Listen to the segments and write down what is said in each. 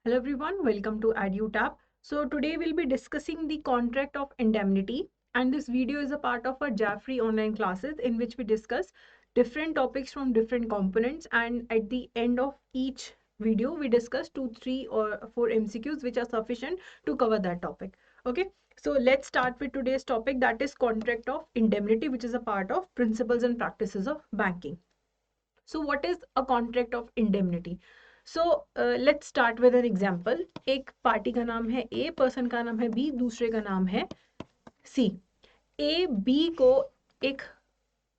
Hello everyone, welcome to EduTap. So today we'll be discussing the contract of indemnity, and this video is a part of our Jaffrey online classes in which we discuss different topics from different components, and at the end of each video we discuss 2, 3 or 4 MCQs which are sufficient to cover that topic. Okay, so let's start with today's topic, that is contract of indemnity, which is a part of principles and practices of banking. So what is a contract of indemnity? So let's start with an example. एक party का नाम है A, person का नाम है B, दूसरे का नाम है C. A B को एक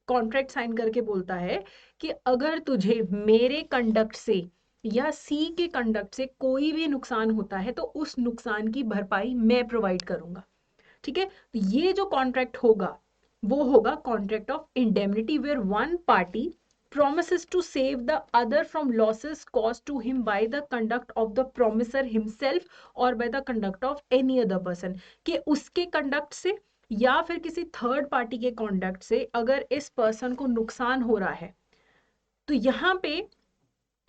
कॉन्ट्रैक्ट साइन करके बोलता है कि अगर तुझे मेरे कंडक्ट से या C के कंडक्ट से कोई भी नुकसान होता है तो उस नुकसान की भरपाई मैं प्रोवाइड करूंगा. ठीक है, तो ये जो कॉन्ट्रैक्ट होगा वो होगा contract of indemnity, where one party promises to save the other from losses caused to him by the conduct of the promiser himself or by the conduct of any other person. कि उसके conduct से या फिर किसी third party के conduct से अगर इस पर्सन को नुकसान हो रहा है तो यहाँ पे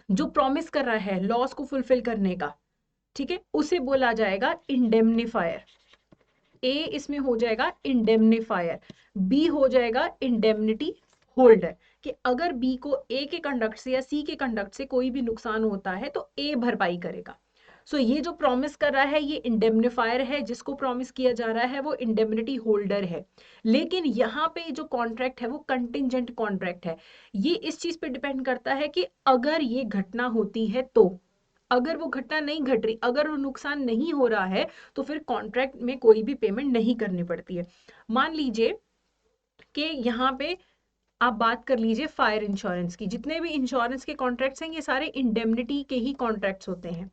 जो प्रॉमिस कर रहा है लॉस को फुलफिल करने का, ठीक है, उसे बोला जाएगा इंडेमनिफायर. ए इसमें हो जाएगा इंडेमनिफायर, बी हो जाएगा इंडेमनिटी होल्डर. कि अगर बी को ए के कंडक्ट से या सी के कंडक्ट से कोई भी नुकसान होता है तो ए भरपाई करेगा. सो ये जो प्रॉमिस कर रहा है ये इंडेमनिफायर है, जिसको प्रॉमिस किया जा रहा है वो इंडेमनिटी होल्डर है. लेकिन यहाँ पे जो कॉन्ट्रैक्ट है वो कंटिंजेंट कॉन्ट्रैक्ट है. ये इस चीज पे डिपेंड करता है कि अगर ये घटना होती है तो, अगर वो घटना नहीं घट रही, अगर वो नुकसान नहीं हो रहा है तो फिर कॉन्ट्रैक्ट में कोई भी पेमेंट नहीं करनी पड़ती है. मान लीजिए कि यहाँ पे आप बात कर लीजिए फायर इंश्योरेंस की. जितने भी इंश्योरेंस के कॉन्ट्रैक्ट्स हैं ये सारे इंडेमनिटी के ही कॉन्ट्रैक्ट्स होते हैं.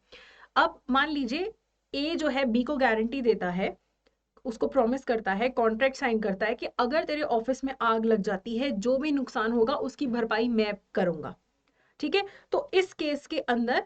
अब मान लीजिए ए जो है बी को गारंटी देता है, उसको प्रॉमिस करता है, कॉन्ट्रैक्ट साइन करता है कि अगर तेरे ऑफिस में आग लग जाती है जो भी नुकसान होगा उसकी भरपाई मैं करूंगा. ठीक है, तो इस केस के अंदर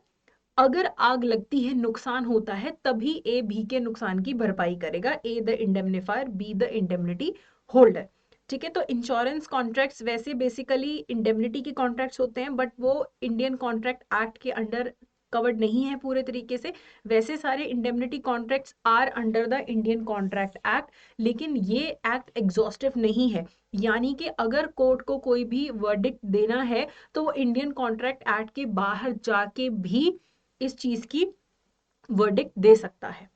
अगर आग लगती है, नुकसान होता है, तभी ए बी के नुकसान की भरपाई करेगा. A the indemnifier, b the indemnity holder. ठीक है, तो इंश्योरेंस कॉन्ट्रैक्ट्स वैसे बेसिकली इंडेमनिटी के कॉन्ट्रैक्ट्स होते हैं, बट वो इंडियन कॉन्ट्रैक्ट एक्ट के अंडर कवर्ड नहीं है पूरे तरीके से. वैसे सारे indemnity contracts are under the Indian contract act, लेकिन ये एक्ट एग्जॉस्टिव नहीं है. यानी कि अगर कोर्ट को कोई भी वर्डिक्ट देना है तो वो इंडियन कॉन्ट्रैक्ट एक्ट के बाहर जाके भी इस चीज की वर्डिक्ट दे सकता है.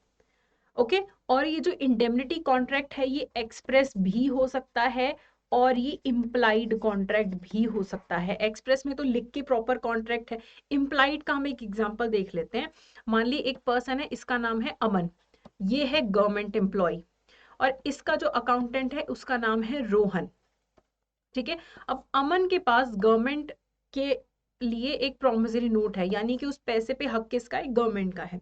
ओके, और ये जो इंडेमनिटी कॉन्ट्रैक्ट है ये एक्सप्रेस भी हो सकता है और ये इम्प्लाइड कॉन्ट्रैक्ट भी हो सकता है. एक्सप्रेस में तो लिख के प्रॉपर कॉन्ट्रैक्ट है. इम्प्लाइड का हम एक एग्जांपल देख लेते हैं. मान ली एक पर्सन है, इसका नाम है अमन, ये है गवर्नमेंट एम्प्लॉय, और इसका जो अकाउंटेंट है उसका नाम है रोहन. ठीक है, अब अमन के पास गवर्नमेंट के लिए एक प्रोमिसरी नोट है, यानी कि उस पैसे पे हक किसका है, गवर्नमेंट का है.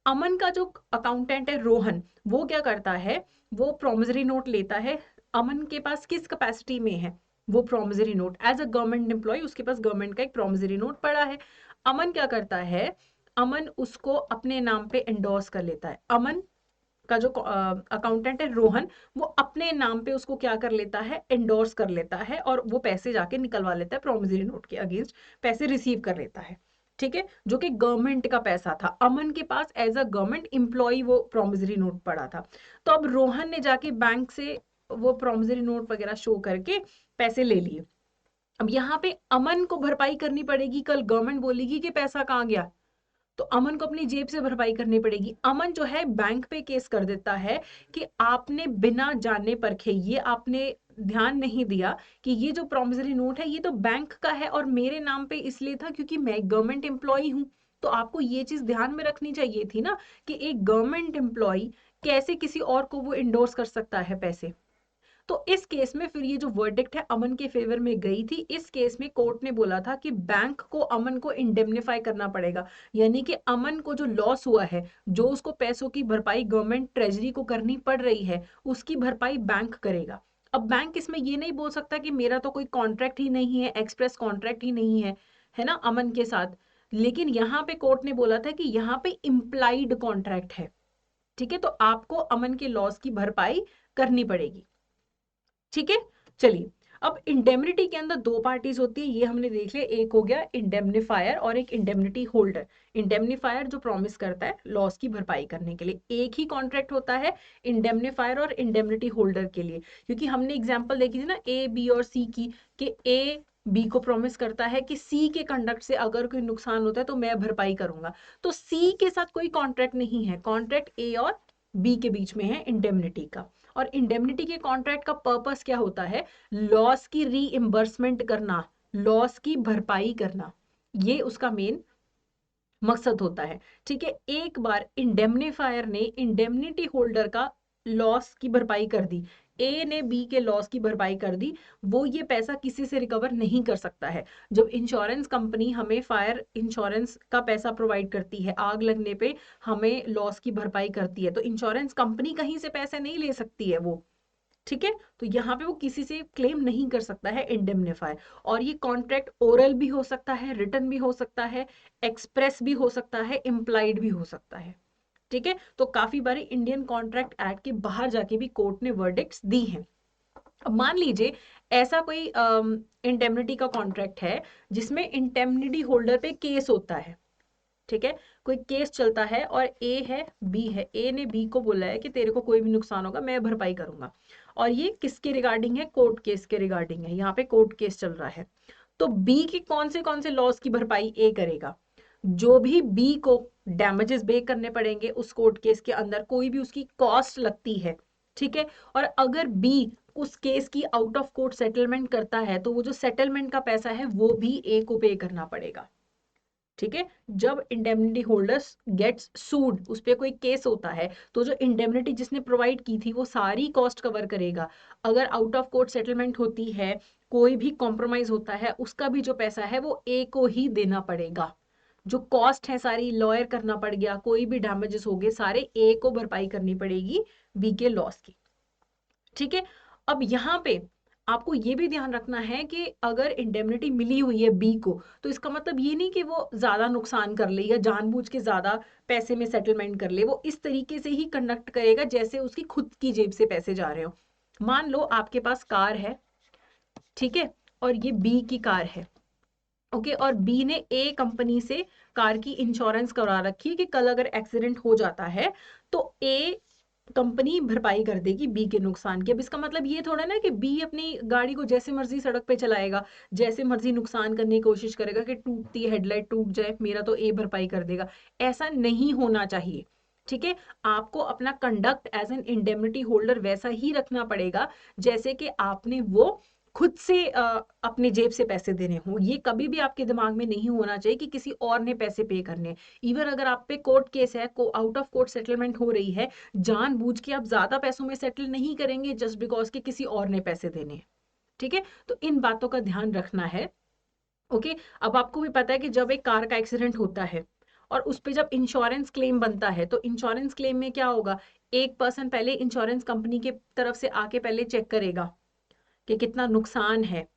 अमन का जो अकाउंटेंट है रोहन, वो क्या करता है, वो प्रोमिसरी नोट लेता है. अमन के पास किस कैपेसिटी में है वो promissory note, as a government employ उसके पास गवर्नमेंट का एक प्रोमिसरी नोट पड़ा है. अमन क्या करता है, अमन उसको अपने नाम पे एंडोर्स कर लेता है. अमन का जो अकाउंटेंट है रोहन, वो अपने नाम पे उसको क्या कर लेता है, एंडोर्स कर लेता है, और वो पैसे जाके निकलवा लेता है प्रोमिसरी नोट के अगेंस्ट, पैसे रिसीव कर लेता है. ठीक है, जो कि गवर्नमेंट का पैसा था, अमन के पास एज अ गवर्नमेंट एम्प्लॉय वो प्रोमिसरी नोट पड़ा था. तो अब रोहन ने जाके बैंक से वो प्रोमिसरी नोट वगैरह शो करके पैसे ले लिए. अब यहाँ पे अमन को भरपाई करनी पड़ेगी. कल गवर्नमेंट बोलेगी कि पैसा कहाँ गया, तो अमन को अपनी जेब से भरपाई करनी पड़ेगी. अमन जो है बैंक पे केस कर देता है कि आपने बिना जाने परखे, ये आपने ध्यान नहीं दिया कि ये जो प्रोमिसरी नोट है ये तो बैंक का है और मेरे नाम पे इसलिए था क्योंकि मैं गवर्नमेंट एम्प्लॉय हूं. तो आपको ये चीज ध्यान में रखनी चाहिए थी ना कि एक गवर्नमेंट एम्प्लॉय कैसे किसी और को वो इंडोर्स कर सकता है पैसे. तो इस केस में फिर ये जो वर्डिक्ट है अमन के फेवर में गई थी. इस केस में कोर्ट ने बोला था कि बैंक को अमन को इंडेमनिफाई करना पड़ेगा, यानी कि अमन को जो लॉस हुआ है, जो उसको पैसों की भरपाई गवर्नमेंट ट्रेजरी को करनी पड़ रही है, उसकी भरपाई बैंक करेगा. अब बैंक इसमें ये नहीं बोल सकता कि मेरा तो कोई कॉन्ट्रैक्ट ही नहीं है, एक्सप्रेस कॉन्ट्रैक्ट ही नहीं है ना अमन के साथ. लेकिन यहाँ पे कोर्ट ने बोला था कि यहाँ पे इम्प्लाइड कॉन्ट्रैक्ट है. ठीक है, तो आपको अमन के लॉस की भरपाई करनी पड़ेगी. ठीक है, चलिए अब इंडेमनिटी के अंदर दो पार्टीज होती है, ये हमने देख लिया, एक हो गया इंडेमनिफायर और एक इंडेमनिटी होल्डर। इंडेमनिफायर जो प्रॉमिस करता है लॉस की भरपाई करने के लिए, एक ही कॉन्ट्रैक्ट होता है इंडेमनिफायर और इंडेमनिटी होल्डर के लिए, क्योंकि हमने एग्जांपल देखी थी ना ए बी और सी की, कि ए बी को प्रॉमिस करता है कि सी के कंडक्ट से अगर कोई नुकसान होता है तो मैं भरपाई करूंगा। तो सी के साथ कोई कॉन्ट्रैक्ट नहीं है, कॉन्ट्रैक्ट ए और बी के बीच में है इंडेमनिटी का। और इंडेमनिटी के कॉन्ट्रैक्ट का पर्पस क्या होता है? लॉस की रीइंबर्समेंट करना, लॉस की भरपाई करना, ये उसका मेन मकसद होता है। ठीक है, एक बार इंडेमनिफायर ने इंडेमनिटी होल्डर का लॉस की भरपाई कर दी, ए ने बी के लॉस की भरपाई कर दी, वो ये पैसा किसी से रिकवर नहीं कर सकता है। जब इंश्योरेंस कंपनी हमें फायर इंश्योरेंस का पैसा प्रोवाइड करती है, आग लगने पे हमें लॉस की भरपाई करती है, तो इंश्योरेंस कंपनी कहीं से पैसे नहीं ले सकती है वो। ठीक है, तो यहाँ पे वो किसी से क्लेम नहीं कर सकता है इंडेमनिफाई। और ये कॉन्ट्रैक्ट ओरल भी हो सकता है, रिटन भी हो सकता है, एक्सप्रेस भी हो सकता है, इम्प्लाइड भी हो सकता है। ठीक है, तो काफी बारी इंडियन कॉन्ट्रैक्ट एक्ट के बाहर जाके भी कोर्ट ने वर्डिक्ट्स दी हैं। अब मान लीजिए ऐसा कोई इंडेमनिटी का कॉन्ट्रैक्ट है जिसमें इंडेमनिटी होल्डर पे केस होता है। ठीक है, कोई केस चलता है और ए है बी है, ए ने बी को बोला है कि तेरे को कोई भी नुकसान होगा मैं भरपाई करूंगा, और ये किसके रिगार्डिंग है? कोर्ट केस के रिगार्डिंग है, यहाँ पे कोर्ट केस चल रहा है। तो बी के कौन से लॉस की भरपाई ए करेगा? जो भी बी को डैमेजेस पे करने पड़ेंगे उस कोर्ट केस के अंदर, कोई भी उसकी कॉस्ट लगती है। ठीक है, और अगर बी उस केस की आउट ऑफ कोर्ट सेटलमेंट करता है तो वो जो सेटलमेंट का पैसा है वो भी ए को पे करना पड़ेगा। ठीक है, जब इंडेमनिटी होल्डर्स गेट्स सूड, उस पर कोई केस होता है, तो जो इंडेमनिटी जिसने प्रोवाइड की थी वो सारी कॉस्ट कवर करेगा। अगर आउट ऑफ कोर्ट सेटलमेंट होती है, कोई भी कॉम्प्रोमाइज होता है, उसका भी जो पैसा है वो ए को ही देना पड़ेगा। जो कॉस्ट है सारी, लॉयर करना पड़ गया, कोई भी डैमेजेस हो गए, सारे ए को भरपाई करनी पड़ेगी बी के लॉस की। ठीक है, अब यहाँ पे आपको ये भी ध्यान रखना है कि अगर इंडेमनिटी मिली हुई है बी को, तो इसका मतलब ये नहीं कि वो ज्यादा नुकसान कर ले या जानबूझ के ज्यादा पैसे में सेटलमेंट कर ले। वो इस तरीके से ही कंडक्ट करेगा जैसे उसकी खुद की जेब से पैसे जा रहे हो। मान लो आपके पास कार है, ठीक है, और ये बी की कार है। ओके, और बी ने ए कंपनी से कार की इंश्योरेंस करा रखी है कि कल अगर एक्सीडेंट हो जाता है तो ए कंपनी भरपाई कर देगी बी के नुकसान की। अब इसका मतलब ये थोड़ा ना कि बी अपनी गाड़ी को जैसे मर्जी सड़क पे चलाएगा, जैसे मर्जी नुकसान करने की कोशिश करेगा कि टूटती हेडलाइट टूट जाए मेरा तो ए भरपाई कर देगा। ऐसा नहीं होना चाहिए। ठीक है, आपको अपना conduct as an indemnity holder वैसा ही रखना पड़ेगा जैसे कि आपने वो खुद से अपने जेब से पैसे देने हो। ये कभी भी आपके दिमाग में नहीं होना चाहिए कि किसी और ने पैसे पे करने। इवन अगर आप पे कोर्ट केस है, को आउट ऑफ कोर्ट सेटलमेंट हो रही है, जानबूझ के आप ज्यादा पैसों में सेटल नहीं करेंगे जस्ट बिकॉज के किसी और ने पैसे देने हैं। ठीक है, तो इन बातों का ध्यान रखना है। ओके, अब आपको भी पता है कि जब एक कार का एक्सीडेंट होता है और उस पे जब इंश्योरेंस क्लेम बनता है, तो इंश्योरेंस क्लेम में क्या होगा? एक पर्सन पहले इंश्योरेंस कंपनी के तरफ से आके पहले चेक करेगा कि कितना नुकसान है।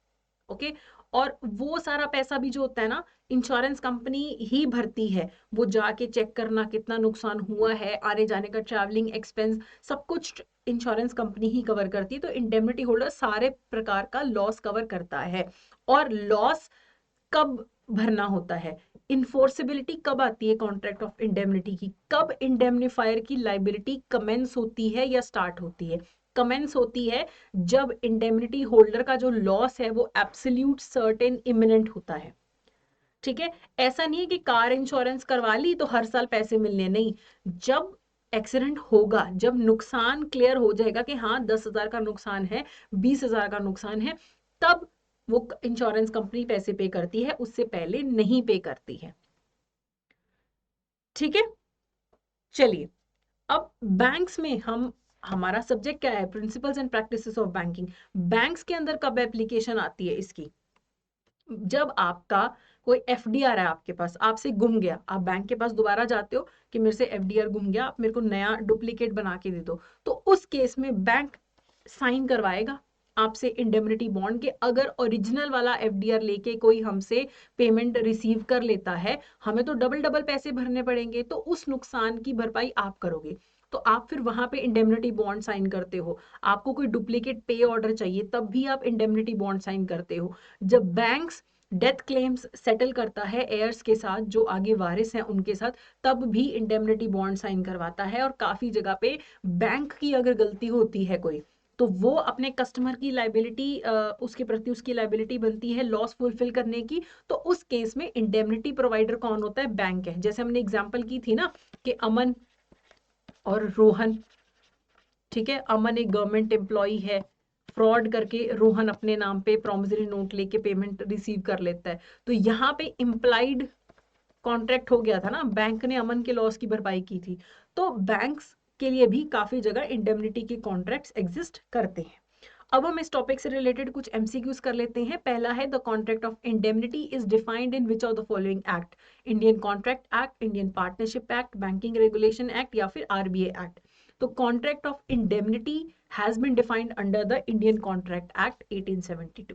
ओके, और वो सारा पैसा भी जो होता है ना, इंश्योरेंस कंपनी ही भरती है। वो जाके चेक करना कितना नुकसान हुआ है, आने जाने का ट्रैवलिंग एक्सपेंस, सब कुछ इंश्योरेंस कंपनी ही कवर करती है। तो इंडेमनिटी होल्डर सारे प्रकार का लॉस कवर करता है। और लॉस कब भरना होता है? इन्फोर्सेबिलिटी कब आती है कॉन्ट्रैक्ट ऑफ इंडेमनिटी की? कब इंडेमनिफायर की लाइबिलिटी कमेंस होती है या स्टार्ट होती है? कमेंस होती है जब इंडेमनिटी होल्डर का जो लॉस है वो एब्सोल्यूट सर्टेन इमिनेंट होता है। ठीक है, ऐसा नहीं है कि कार इंश्योरेंस करवा ली तो हर साल पैसे मिलने, नहीं। जब एक्सीडेंट होगा, जब नुकसान क्लियर हो जाएगा कि हाँ 10,000 का नुकसान है, 20,000 का नुकसान है, तब वो इंश्योरेंस कंपनी पैसे पे करती है, उससे पहले नहीं पे करती है। ठीक है, चलिए, अब बैंक्स में हमारा सब्जेक्ट क्या है? Principles and practices of banking. Banks के अंदर कब एप्लीकेशन आती है इसकी? जब आपका कोई एफडीआर है आपके पास, आपसे गुम गया, आप बैंक के पास दोबारा जाते हो कि मेरे से एफडीआर गुम गया, आप मेरे को नया डुप्लीकेट बना के दे दो, तो उस केस में बैंक साइन करवाएगा आपसे इंडेमनिटी बॉन्ड के। अगर ओरिजिनल वाला एफडीआर लेके कोई हमसे पेमेंट रिसीव कर लेता है, हमें तो डबल डबल पैसे भरने पड़ेंगे, तो उस नुकसान की भरपाई आप करोगे। तो आप फिर वहां पे इंडेमनिटी बॉन्ड साइन करते हो। आपको कोई डुप्लीकेट पे ऑर्डर चाहिए तब भी आप इंडेमनिटी बॉन्ड साइन करते हो। जब बैंक्स डेथ क्लेम्स सेटल करता है एयर्स के साथ, जो आगे वारिस हैं उनके साथ, तब भी इंडेमनिटी बॉन्ड साइन करवाता है। और काफी जगह पे बैंक की अगर गलती होती है कोई, तो वो अपने कस्टमर की लाइबिलिटी, उसके प्रति उसकी लाइबिलिटी बनती है लॉस फुलफिल करने की। तो उस केस में इंडेमनिटी प्रोवाइडर कौन होता है? बैंक है। जैसे हमने एग्जांपल की थी ना कि अमन और रोहन, ठीक है, अमन एक गवर्नमेंट एम्प्लॉई है, फ्रॉड करके रोहन अपने नाम पे प्रॉमिसरी नोट लेके पेमेंट रिसीव कर लेता है। तो यहाँ पे इम्प्लाइड कॉन्ट्रैक्ट हो गया था ना, बैंक ने अमन के लॉस की भरपाई की थी। तो बैंक्स के लिए भी काफी जगह इंडेमनिटी के कॉन्ट्रैक्ट्स एग्जिस्ट करते हैं। अब हम इस टॉपिक से रिलेटेड कुछ एमसीक्यूज कर लेते हैं। पहला है, the contract of indemnity is defined in which of the following act? Indian contract act, Indian partnership act, banking regulation act या फिर आरबीए एक्ट? तो contract of indemnity has been defined under the Indian contract act 1872।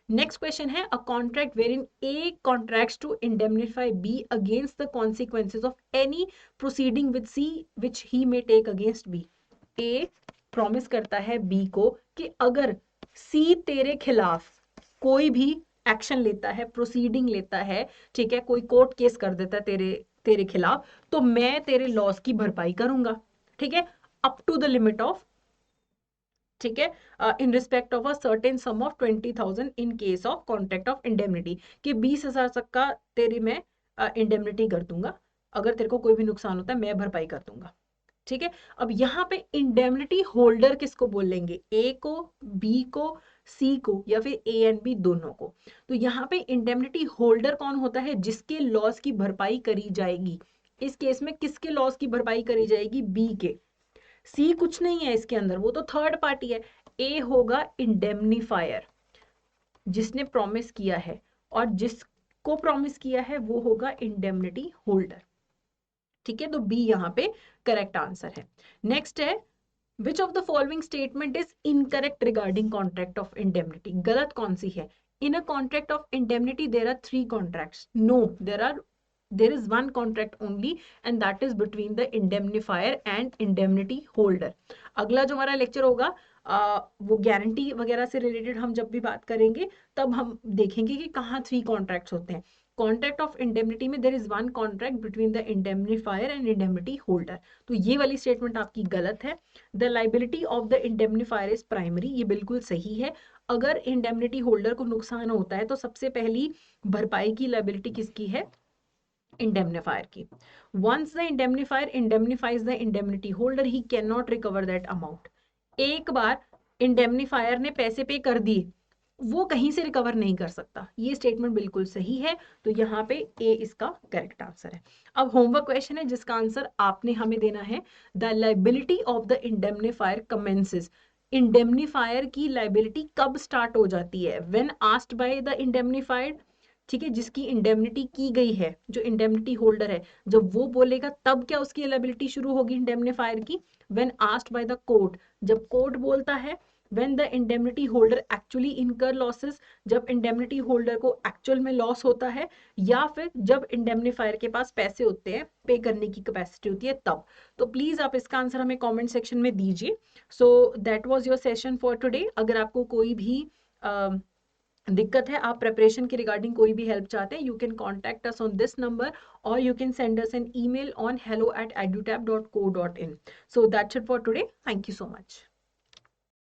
Next question है, a contract wherein a contracts to indemnify b against the consequences of any proceeding with c which he may take against b. A promise करता है B को कि अगर सी तेरे खिलाफ कोई भी एक्शन लेता है, प्रोसीडिंग लेता है, ठीक है, कोई कोर्ट केस कर देता है तेरे तेरे खिलाफ, तो मैं तेरे लॉस की भरपाई करूंगा, ठीक है, up to the limit of, ठीक है, in respect of a certain sum of 20,000 in case of contract of indemnity, कि 20,000 तक का तेरी मैं इंडेमनिटी कर दूंगा, अगर तेरे को कोई भी नुकसान होता है मैं भरपाई कर दूंगा, ठीक है। अब यहाँ पे इंडेमनिटी होल्डर किसको बोलेंगे? ए को, बी को, सी को, या फिर ए एंड बी दोनों को? तो यहाँ पे इंडेमनिटी होल्डर कौन होता है? जिसके लॉस की भरपाई करी जाएगी। इस केस में किसके लॉस की भरपाई करी जाएगी? बी के। सी कुछ नहीं है इसके अंदर, वो तो थर्ड पार्टी है। ए होगा इंडेमनीफायर, जिसने प्रॉमिस किया है, और जिसको प्रॉमिस किया है वो होगा इंडेमनिटी होल्डर, ठीक है। तो बी यहाँ पे करेक्ट आंसर है। नेक्स्ट है, which of the following statement is incorrect regarding contract of indemnity? गलत कौन सी है? In a contract of indemnity there are 3 contracts. No, there is one contract only, and that is between the indemnifier and indemnity holder. अगला जो हमारा lecture होगा, वो guarantee वगैरह से रिलेटेड हम जब भी बात करेंगे तब हम देखेंगे कि कहाँ 3 कॉन्ट्रैक्ट्स होते हैं। कॉन्ट्रैक्ट ऑफ इंडेमनिटी में there is one contract between the indemnifier and indemnity holder. तो ये वाली स्टेटमेंट आपकी गलत है। The liability of the indemnifier is primary, ये बिल्कुल सही है। अगर इंडेमनिटी होल्डर को नुकसान होता है तो सबसे पहली भरपाई की लाइबिलिटी किसकी है? इंडेमनिफायर की। Once the indemnifier indemnifies the indemnity holder, he can not recover that amount. एक बार इंडेमनिफायर ने पैसे पे कर दिए, वो कहीं से रिकवर नहीं कर सकता। ये स्टेटमेंट बिल्कुल सही है। तो यहाँ पे ए इसका करेक्ट आंसर है। अब होमवर्क क्वेश्चन है जिसका आंसर आपने हमें देना है। The liability of the indemnifier commences, indemnifier की लाइबिलिटी कब स्टार्ट हो जाती है? When asked by the indemnified, ठीक है, जिसकी इंडेमनिटी की गई है, जो इंडेमनिटी होल्डर है, जब वो बोलेगा तब क्या उसकी लायबिलिटी शुरू होगी इंडेमनिफायर की? When asked by the court, जब कोर्ट बोलता है। When the indemnity holder actually इनकर लॉसेस, जब इंडेमनिटी होल्डर को एक्चुअल में लॉस होता है, या फिर जब इंडेमनिफायर के पास पैसे होते हैं, पे करने की कैपेसिटी होती है, तब। तो प्लीज आप इसका आंसर हमें कमेंट सेक्शन में दीजिए। So that was your session for today. अगर आपको कोई भी दिक्कत है, आप प्रेपरेशन के रिगार्डिंग कोई भी हेल्प चाहते हैं, you can contact us on this number, और you can send us an email on hello@edutab.co.in. So that's it for today. Thank you so much.